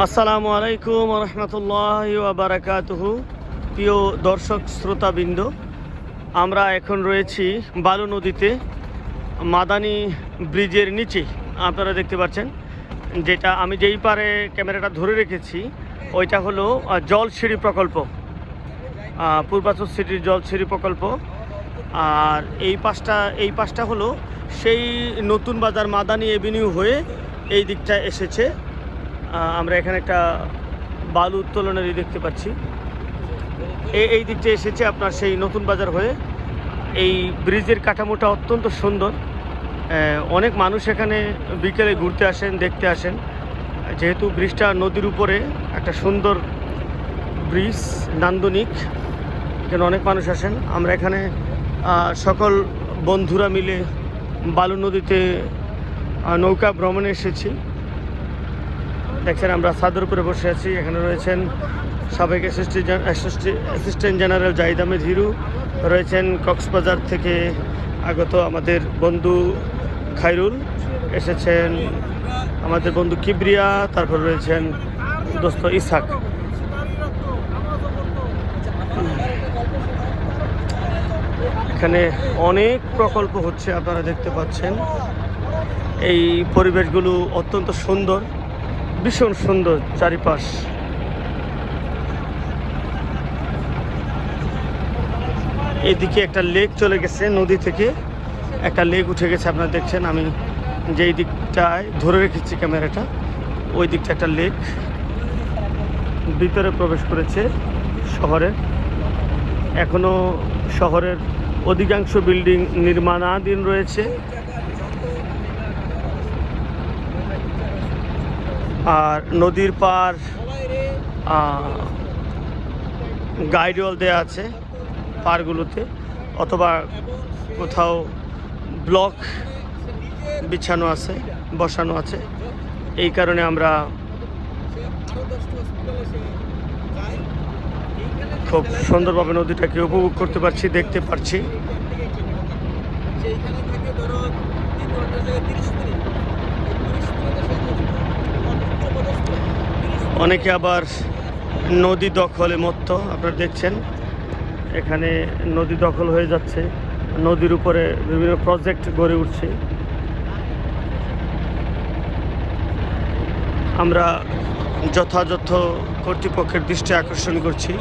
আসসালামু আলাইকুম রহমতুল্লাহি ওয়া বারাকাতুহু। প্রিয় দর্শক শ্রোতাবৃন্দ, আমরা এখন রয়েছি বালু নদীতে, মাদানী ব্রিজের নিচে। আপনারা দেখতে পাচ্ছেন, যেটা আমি যেই পারে ক্যামেরাটা ধরে রেখেছি ওইটা হলো জলসিঁড়ি প্রকল্প, পূর্বাচল সিটির জলসিঁড়ি প্রকল্প। আর এই পাশটা হলো সেই নতুন বাজার মাদানী এভিনিউ হয়ে এই দিকটা এসেছে। আমরা এখানে একটা বালু উত্তোলনের দেখতে পাচ্ছি, এই দিকটা এসেছে আপনার সেই নতুন বাজার হয়ে। এই ব্রিজের কাঠামোটা অত্যন্ত সুন্দর, অনেক মানুষ এখানে বিকেলে ঘুরতে আসেন, দেখতে আসেন, যেহেতু ব্রিজটা নদীর উপরে একটা সুন্দর ব্রিজ, নান্দনিক, এখানে অনেক মানুষ আসেন। আমরা এখানে সকল বন্ধুরা মিলে বালু নদীতে নৌকা ভ্রমণে এসেছি। দেখছেন আমরা ছাদের উপরে বসে আছি। এখানে রয়েছেন সাবেক অ্যাসিস্ট্যান্ট জেনারেল জাহিদ আহমেদ হিরু, রয়েছেন কক্সবাজার থেকে আগত আমাদের বন্ধু খায়রুল, এসেছেন আমাদের বন্ধু কিবরিয়া, তারপর রয়েছেন দোস্ত ইসহাক। এখানে অনেক প্রকল্প হচ্ছে, আপনারা দেখতে পাচ্ছেন। এই পরিবেশগুলো অত্যন্ত সুন্দর, ভীষণ সুন্দর চারিপাশ। এদিকে একটা লেক চলে গেছে, নদী থেকে একটা লেক উঠে গেছে, আপনারা দেখছেন। আমি যেই দিকটায় ধরে রেখেছি ক্যামেরাটা, ওই দিকটা একটা লেক ভিতরে প্রবেশ করেছে শহরে। এখনও শহরের অধিকাংশ বিল্ডিং নির্মাণাধীন রয়েছে। আর নদীর পার গাইডওয়াল দেওয়া আছে পারগুলোতে, অথবা কোথাও ব্লক বিছানো আছে, বসানো আছে। এই কারণে আমরা খুব সুন্দরভাবে নদীটাকে উপভোগ করতে পারছি, দেখতে পারছি। অনেকে আবার নদী দখলে মত্ত, আপনারা দেখছেন এখানে নদী দখল হয়ে যাচ্ছে, নদীর উপরে বিভিন্ন প্রজেক্ট গড়ে উঠছে। আমরা যথাযথ কর্তৃপক্ষের দৃষ্টি আকর্ষণ করছি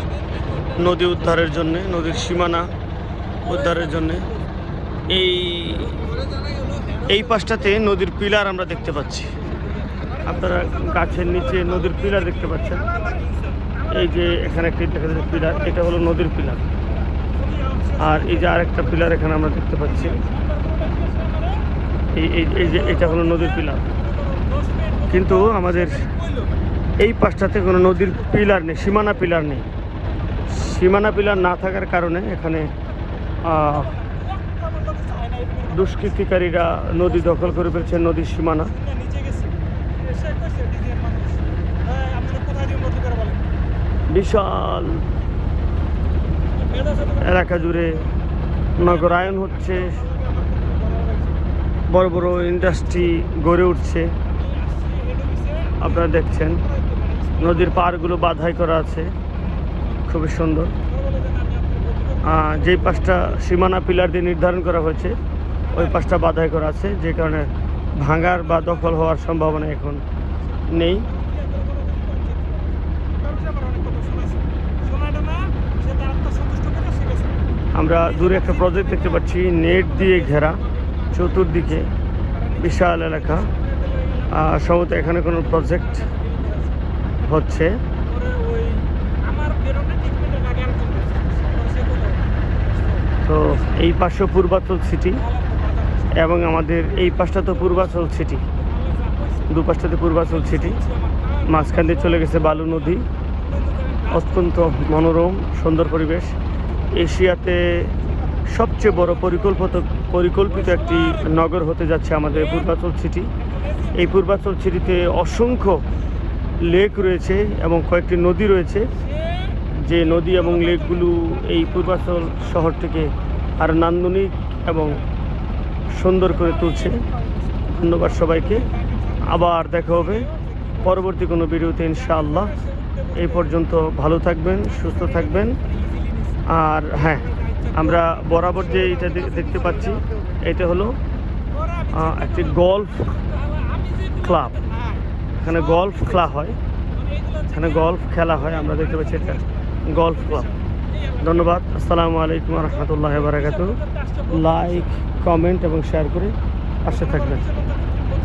নদী উদ্ধারের জন্যে, নদীর সীমানা উদ্ধারের জন্যে। এই পাশটাতে নদীর পিলার আমরা দেখতে পাচ্ছি, আপনারা গাছের নিচে নদীর পিলার দেখতে পাচ্ছেন। এই যে এখানে একটি দেখা যাচ্ছে পিলার, এটা হলো নদীর পিলার। আর এই যে আরেকটা পিলার এখানে আমরা দেখতে পাচ্ছি, এই যে এটা হলো নদীর পিলার। কিন্তু আমাদের এই পাশটাতে কোনো নদীর পিলার নেই, সীমানা পিলার নেই। সীমানা পিলার না থাকার কারণে এখানে দুষ্কৃতিকারীরা নদী দখল করে ফেলছে, নদীর সীমানা। বিশাল এলাকা জুড়ে নগরায়ন হচ্ছে, বড় বড় ইন্ডাস্ট্রি গড়ে উঠছে। আপনারা দেখছেন নদীর পাড়গুলো বাধাই করা আছে, খুবই সুন্দর। যেই পাশটা সীমানা পিলার দিয়ে নির্ধারণ করা হয়েছে, ওই পাশটা বাধাই করা আছে, যে কারণে ভাঙার বা দখল হওয়ার সম্ভাবনা এখন নেই। আমরা দূরে একটা প্রজেক্ট দেখতে পাচ্ছি, নেট দিয়ে ঘেরা, চতুর্দিকে বিশাল এলাকা। সম্ভবত এখানে কোনো প্রজেক্ট হচ্ছে। তো এই পাশে পূর্বাচল সিটি, এবং আমাদের এই পাশটা তো পূর্বাচল সিটি, দুপাশটাতে পূর্বাচল সিটি, মাঝখান দিয়ে চলে গেছে বালু নদী। অত্যন্ত মনোরম সুন্দর পরিবেশ। এশিয়াতে সবচেয়ে বড় পরিকল্পিত একটি নগর হতে যাচ্ছে আমাদের পূর্বাচল সিটি। এই পূর্বাচল সিটিতে অসংখ্য লেক রয়েছে এবং কয়েকটি নদী রয়েছে, যে নদী এবং লেকগুলো এই পূর্বাচল শহরটিকে আরও নান্দনিক এবং সুন্দর করে তুলছে। ধন্যবাদ সবাইকে, আবার দেখা হবে পরবর্তী কোনো ভিডিওতে ইনশাআল্লাহ। এই পর্যন্ত ভালো থাকবেন, সুস্থ থাকবেন। আর হ্যাঁ, আমরা বরাবর যে এটা দেখতে পাচ্ছি, এটা হলো একটি গল্ফ ক্লাব। এখানে গল্ফ খেলা হয়, এখানে গল্ফ খেলা হয়, আমরা দেখতে পাচ্ছি এটা গল্ফ ক্লাব। ধন্যবাদ। আসসালামু আলাইকুম রহমতুল্লাহ বারাকাতুহু। লাইক, কমেন্ট এবং শেয়ার করে পাশে থাকবেন।